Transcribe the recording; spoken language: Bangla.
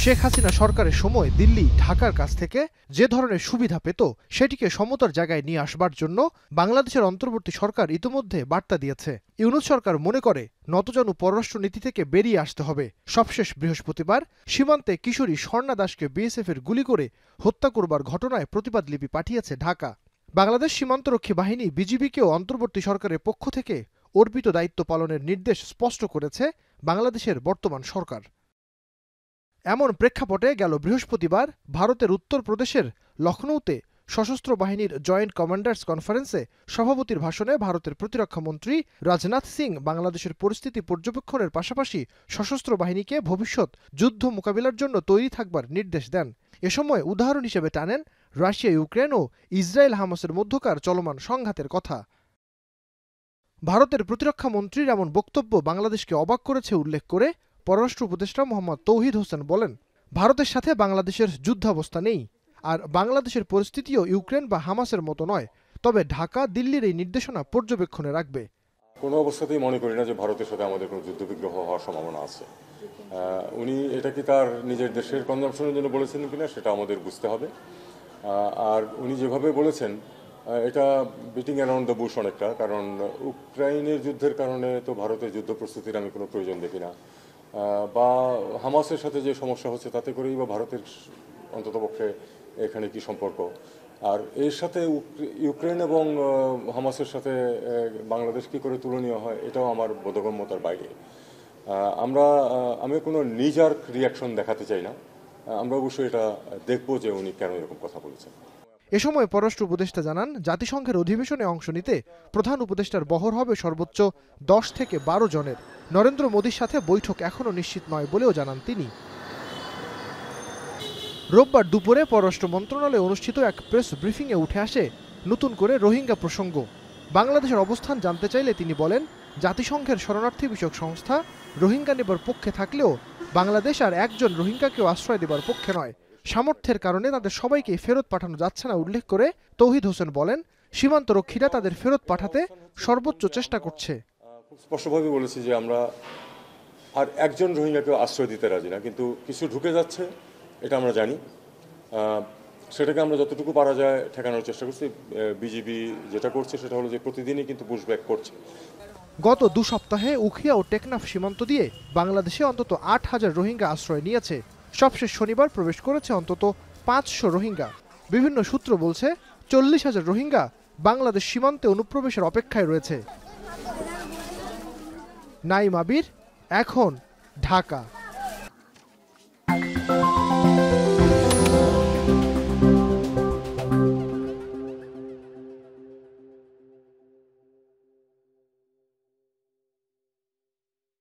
শেখ হাসিনা সরকারের সময় দিল্লি ঢাকার কাছ থেকে যে ধরনের সুবিধা পেত সেটিকে সমতার জায়গায় নিয়ে আসবার জন্য বাংলাদেশের অন্তর্বর্তী সরকার ইতিমধ্যে বার্তা দিয়েছে। ইউনূস সরকার মনে করে নতজানু পররাষ্ট্রনীতি থেকে বেরিয়ে আসতে হবে। সবশেষ বৃহস্পতিবার সীমান্তে কিশোরী স্বর্ণা দাসকে বিএসএফের গুলি করে হত্যা করবার ঘটনায় প্রতিবাদ লিপি পাঠিয়েছে ঢাকা। বাংলাদেশ সীমান্তরক্ষী বাহিনী বিজিবিকেও অন্তর্বর্তী সরকারের পক্ষ থেকে অর্পিত দায়িত্ব পালনের নির্দেশ স্পষ্ট করেছে বাংলাদেশের বর্তমান সরকার। এমন প্রেক্ষাপটে গেল বৃহস্পতিবার ভারতের উত্তরপ্রদেশের লখনৌতে সশস্ত্র বাহিনীর জয়েন্ট কমান্ডার্স কনফারেন্সে সভাপতির ভাষণে ভারতের প্রতিরক্ষামন্ত্রী রাজনাথ সিং বাংলাদেশের পরিস্থিতি পর্যবেক্ষণের পাশাপাশি সশস্ত্র বাহিনীকে ভবিষ্যৎ যুদ্ধ মোকাবিলার জন্য তৈরি থাকবার নির্দেশ দেন। এ সময় উদাহরণ হিসেবে টানেন রাশিয়া ইউক্রেন ও ইসরায়েল হামাসের মধ্যকার চলমান সংঘাতের কথা। ভারতের প্রতিরক্ষামন্ত্রীর এমন বক্তব্য বাংলাদেশকে অবাক করেছে উল্লেখ করে পররাষ্ট্র উপদেষ্টা মোহাম্মদ তৌহিদ হোসেন বলেন, ভারতের সাথে বাংলাদেশের যুদ্ধাবস্থা নেই, আর বাংলাদেশের পরিস্থিতিও ইউক্রেন বা হামাসের মতো নয়। তবে ঢাকা দিল্লির এই নির্দেশনা পর্যবেক্ষণে রাখবে। কোনো অবস্থাতেই মনে করি না যে ভারতের সাথে আমাদের কোনো যুদ্ধবিগ্রহ হওয়ার সম্ভাবনা আছে। উনি এটা কি তার নিজের দেশের কনজাম্পশনের জন্য বলেছেন কিনা সেটা আমাদের বুঝতে হবে। আর উনি যেভাবে বলেছেন এটা বিটিং অ্যারাউন্ড দ্য বুশ অনেকটা, কারণ ইউক্রাইনের যুদ্ধের কারণে তো ভারতের যুদ্ধ প্রস্তুতির আমি কোনো প্রয়োজন দেখি না, বা হামাসের সাথে যে সমস্যা হচ্ছে তাতে করেই বা ভারতের অন্ততপক্ষে এখানে কি সম্পর্ক। আর এর সাথে ইউক্রেন এবং হামাসের সাথে বাংলাদেশ কী করে তুলনীয় হয় এটাও আমার বোধগম্যতার বাইরে। আমি কোনো নিজার্ক রিয়াকশন দেখাতে চাই না। আমরা অবশ্যই এটা দেখবো যে উনি কেন এরকম কথা বলেছেন। এ সময় পররাষ্ট্র উপদেষ্টা জানান, জাতিসংঘের অধিবেশনে অংশ নিতে প্রধান উপদেষ্টার বহর হবে সর্বোচ্চ 10 থেকে 12 জনের। নরেন্দ্র মোদীর সাথে বৈঠক এখনও নিশ্চিত নয় বলেও জানান তিনি। রোববার দুপুরে পররাষ্ট্র মন্ত্রণালয়ে অনুষ্ঠিত এক প্রেস ব্রিফিংয়ে উঠে আসে নতুন করে রোহিঙ্গা প্রসঙ্গ। বাংলাদেশের অবস্থান জানতে চাইলে তিনি বলেন, জাতিসংঘের শরণার্থী বিষয়ক সংস্থা রোহিঙ্গা নেবার পক্ষে থাকলেও বাংলাদেশ আর একজন রোহিঙ্গাকেও আশ্রয় দেবার পক্ষে নয়। সামর্থ্যের কারণে তাদের সবাইকে ফেরত পাঠানো যাচ্ছে না উল্লেখ করে তৌহিদ হোসেন বলেন, সীমান্তরক্ষীরা তাদের ফেরত পাঠাতে সর্বোচ্চ চেষ্টা করছে। খুব স্পষ্টভাবে বলেছি যে আমরা আর একজন রোহিঙ্গাকেও আশ্রয় দিতে রাজি না, কিন্তু কিছু ঢুকে যাচ্ছে এটা আমরা জানি। সেটাকে আমরা যতটুকু পারা যায় ঠেকানোর চেষ্টা করছি। বিজিবি যেটা করছে সেটা হলো যে প্রতিদিনই কিন্তু পুশব্যাক করছে। গত 2 সপ্তাহে উখিয়া ও টেকনাফ সীমান্ত দিয়ে বাংলাদেশে অন্তত 8,000 রোহিঙ্গা আশ্রয় নিয়েছে। সবশেষ শনিবার প্রবেশ করেছে অন্তত 500 রোহিঙ্গা। বিভিন্ন সূত্র বলছে 40,000 রোহিঙ্গা বাংলাদেশ সীমান্তে অনুপ্রবেশের অপেক্ষায় রয়েছে। নাইম আবির, এখন, ঢাকা।